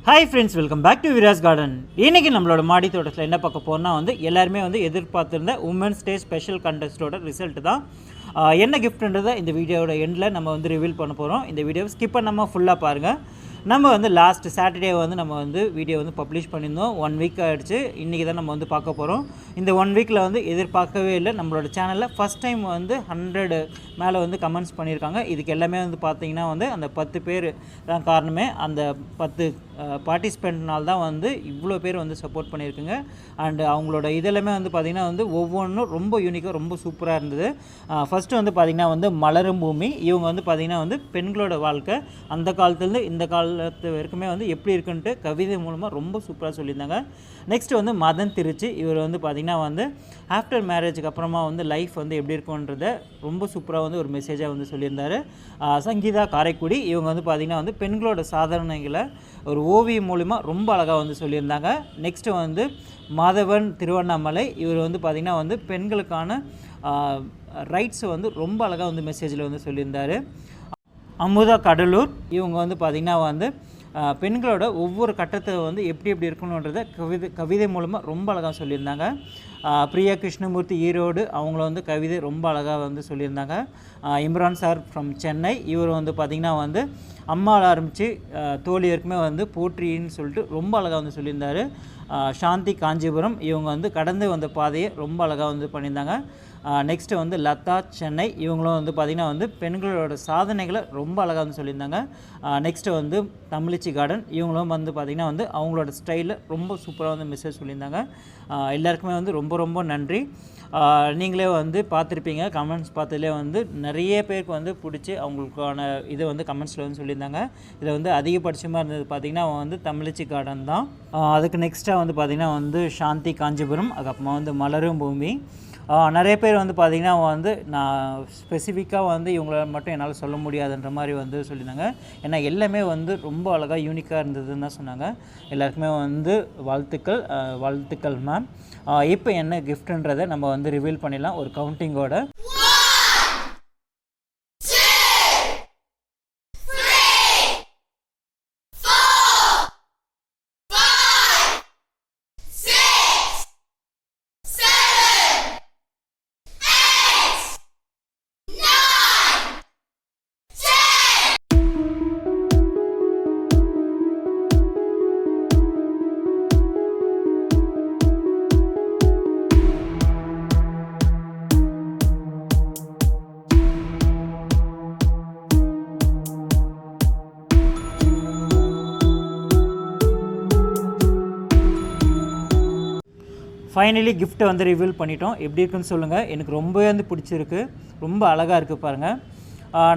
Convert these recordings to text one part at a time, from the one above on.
Hi friends, welcome back to Vira's garden. இன்றைக்கி நம்மளோட மாடி தோட்டத்தில் என்ன பார்க்க போகிறோம்னா எல்லாருமே எதிர்பார்த்துருந்த உமன்ஸ் டே ஸ்பெஷல் கண்டெஸ்ட்டோட ரிசல்ட் தான். என்ன கிஃப்ட்ன்றதை இந்த வீடியோட எண்டில் நம்ம ரிவீல் பண்ண போகிறோம். இந்த வீடியோவை ஸ்கிப் பண்ணாமல் ஃபுல்லாக பாருங்கள். நம்ம லாஸ்ட் சாட்டர்டே நம்ம வீடியோ பப்ளிஷ் பண்ணியிருந்தோம். 1 வீக் ஆகிடுச்சு. இன்றைக்கி தான் நம்ம பார்க்க போகிறோம். இந்த 1 வீக்கில் எதிர்பார்க்கவே இல்லை. நம்மளோட சேனலில் ஃபஸ்ட் டைம் 100 மேலே கமெண்ட்ஸ் பண்ணியிருக்காங்க. இதுக்கு எல்லாமே பார்த்தீங்கன்னா அந்த 10 பேர் தான் காரணமே. அந்த 10 பார்ட்டிசிபெண்ட்னால் தான் இவ்வளோ பேர் சப்போர்ட் பண்ணியிருக்குங்க. அண்டு அவங்களோட இதெல்லாமே பார்த்திங்கன்னா ஒவ்வொன்றும் ரொம்ப யூனிக்காக ரொம்ப சூப்பராக இருந்தது. ஃபஸ்ட்டு பார்த்திங்கன்னா மலரும் பூமி. இவங்க பார்த்திங்கன்னா பெண்களோட வாழ்க்கை அந்த காலத்துலேருந்து இந்த காலத்து வரைக்குமே எப்படி இருக்குன்ட்டு கவிதை மூலமாக ரொம்ப சூப்பராக சொல்லியிருந்தாங்க. நெக்ஸ்ட்டு மதன் திருச்சி. இவர் பார்த்திங்கன்னா ஆஃப்டர் மேரேஜுக்கு அப்புறமா லைஃப் எப்படி இருக்குன்றத ரொம்ப சூப்பராக ஒரு மெசேஜாக சொல்லியிருந்தார். சங்கீதா காரைக்குடி. இவங்க பார்த்திங்கன்னா பெண்களோட சாதனைகளை ஒரு ஓவியம் மூலிமா ரொம்ப அழகாக சொல்லியிருந்தாங்க. நெக்ஸ்ட்டு மாதவன் திருவண்ணாமலை. இவர் பார்த்திங்கன்னா பெண்களுக்கான ரைட்ஸை ரொம்ப அழகாக மெசேஜில் சொல்லியிருந்தார். அமுதா கடலூர். இவங்க பார்த்திங்கன்னா பெண்களோட ஒவ்வொரு கட்டத்தை எப்படி இருக்கணுன்றதை கவிதை மூலமாக ரொம்ப அழகாக சொல்லியிருந்தாங்க. பிரியா கிருஷ்ணமூர்த்தி ஈரோடு. அவங்கள கவிதை ரொம்ப அழகாக சொல்லியிருந்தாங்க. Imran sir from Chennai. இவர் பார்த்திங்கன்னா அம்மாவில் ஆரம்பித்து தோழியருக்குமே போற்றின்னு சொல்லிட்டு ரொம்ப அழகாக சொல்லியிருந்தார். சாந்தி காஞ்சிபுரம். இவங்க கடந்து வந்த பாதையை ரொம்ப அழகாக பண்ணியிருந்தாங்க. நெக்ஸ்ட்டு லதா சென்னை. இவங்களும் பார்த்திங்கன்னா பெண்களோட சாதனைகளை ரொம்ப அழகாக சொல்லியிருந்தாங்க. Next Tamizhichi garden. இவங்களும் பார்த்திங்கன்னா அவங்களோட ஸ்டைலில் ரொம்ப சூப்பராக மெசேஜ் சொல்லியிருந்தாங்க. எல்லாருக்குமே ரொம்ப ரொம்ப நன்றி. நீங்களே பார்த்துருப்பீங்க. கமெண்ட்ஸ் பார்த்ததுலே நிறைய பேருக்கு பிடிச்சி அவங்களுக்கான இதை கமெண்ட்ஸில் சொல்லியிருந்தாங்க. இதில் அதிகபட்சமாக இருந்தது பார்த்திங்கன்னா தமிழிச்சி கார்டன் தான். அதுக்கு நெக்ஸ்ட்டாக பார்த்திங்கன்னா சாந்தி காஞ்சிபுரம். அதுக்கப்புறமா மலரும் பூமி. நிறைய பேர் பார்த்திங்கன்னா நான் ஸ்பெசிஃபிக்காக இவங்கள மட்டும் என்னால் சொல்ல முடியாதுன்ற மாதிரி சொல்லியிருந்தாங்க. ஏன்னா எல்லாமே ரொம்ப அழகாக யூனிக்காக இருந்ததுன்னு தான் சொன்னாங்க. எல்லாருக்குமே வாழ்த்துக்கள் மேம். இப்போ என்ன கிஃப்ட்டுன்றதை நம்ம ரிவீல் பண்ணிடலாம் ஒரு கவுண்டிங்கோட. ஃபைனலி கிஃப்ட்டை ரிவீல் பண்ணிட்டோம். எப்படி இருக்குன்னு சொல்லுங்கள். எனக்கு ரொம்பவே பிடிச்சிருக்கு. ரொம்ப அழகாக இருக்குது பாருங்கள்.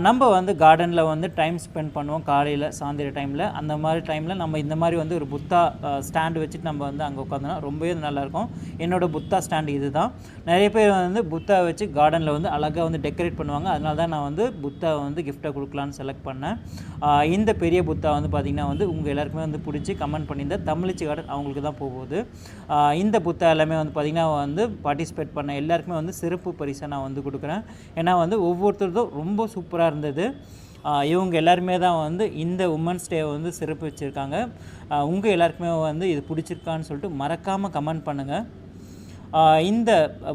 நம்ம கார்டனில் டைம் ஸ்பெண்ட் பண்ணுவோம் காலையில் சாயந்தர டைமில். அந்த மாதிரி டைமில் நம்ம இந்த மாதிரி ஒரு புத்தா ஸ்டாண்டு வச்சுட்டு நம்ம அங்கே உட்காந்தோன்னா ரொம்பவே நல்லாயிருக்கும். என்னோடய புத்தா ஸ்டாண்டு இது தான். நிறைய பேர் புத்தா வச்சு கார்டனில் அழகாக டெக்கரேட் பண்ணுவாங்க. அதனால தான் நான் புத்தா கிஃப்ட்டாக கொடுக்கலான்னு செலக்ட் பண்ணேன். இந்த பெரிய புத்தா பார்த்திங்கன்னா உங்கள் எல்லாருக்குமே பிடிச்சி கமெண்ட் பண்ணியிருந்த தமிழிச்சி கார்டன் அவங்களுக்கு தான் போகுது. இந்த புத்தா எல்லாமே பார்த்திங்கன்னா பார்ட்டிசிபேட் பண்ண எல்லாருக்குமே சிறப்பு பரிசாக நான் கொடுக்குறேன். ஏன்னா ஒவ்வொருத்தரும் ரொம்ப சூப்பராக இருந்தது. இவங்க எல்லாருமே தான் இந்த உமன்ஸ் டே சிறப்பு வச்சுருக்காங்க. உங்கள் எல்லாருக்குமே இது பிடிச்சிருக்கான்னு சொல்லிட்டு மறக்காமல் கமெண்ட் பண்ணுங்கள். இந்த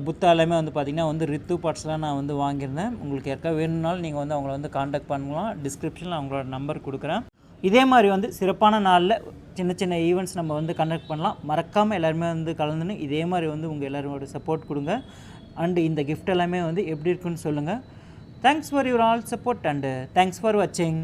புத்தா எல்லாமே பார்த்திங்கன்னா ரித்து பார்ட்ஸ்லாம் நான் வாங்கியிருந்தேன். உங்களுக்கு யாருக்கா வேணும்னாலும் நீங்கள் அவங்கள காண்டாக்ட் பண்ணலாம். டிஸ்கிரிப்ஷனில் அவங்களோட நம்பர் கொடுக்குறேன். இதே மாதிரி சிறப்பான நாளில் சின்ன சின்ன ஈவெண்ட்ஸ் நம்ம கண்டக்ட் பண்ணலாம். மறக்காமல் எல்லாருமே கலந்துன்னு இதே மாதிரி உங்கள் எல்லாரோட சப்போர்ட் கொடுங்க. அண்டு இந்த கிஃப்ட் எல்லாமே எப்படி இருக்குன்னு சொல்லுங்கள். Thanks for your all support and thanks for watching.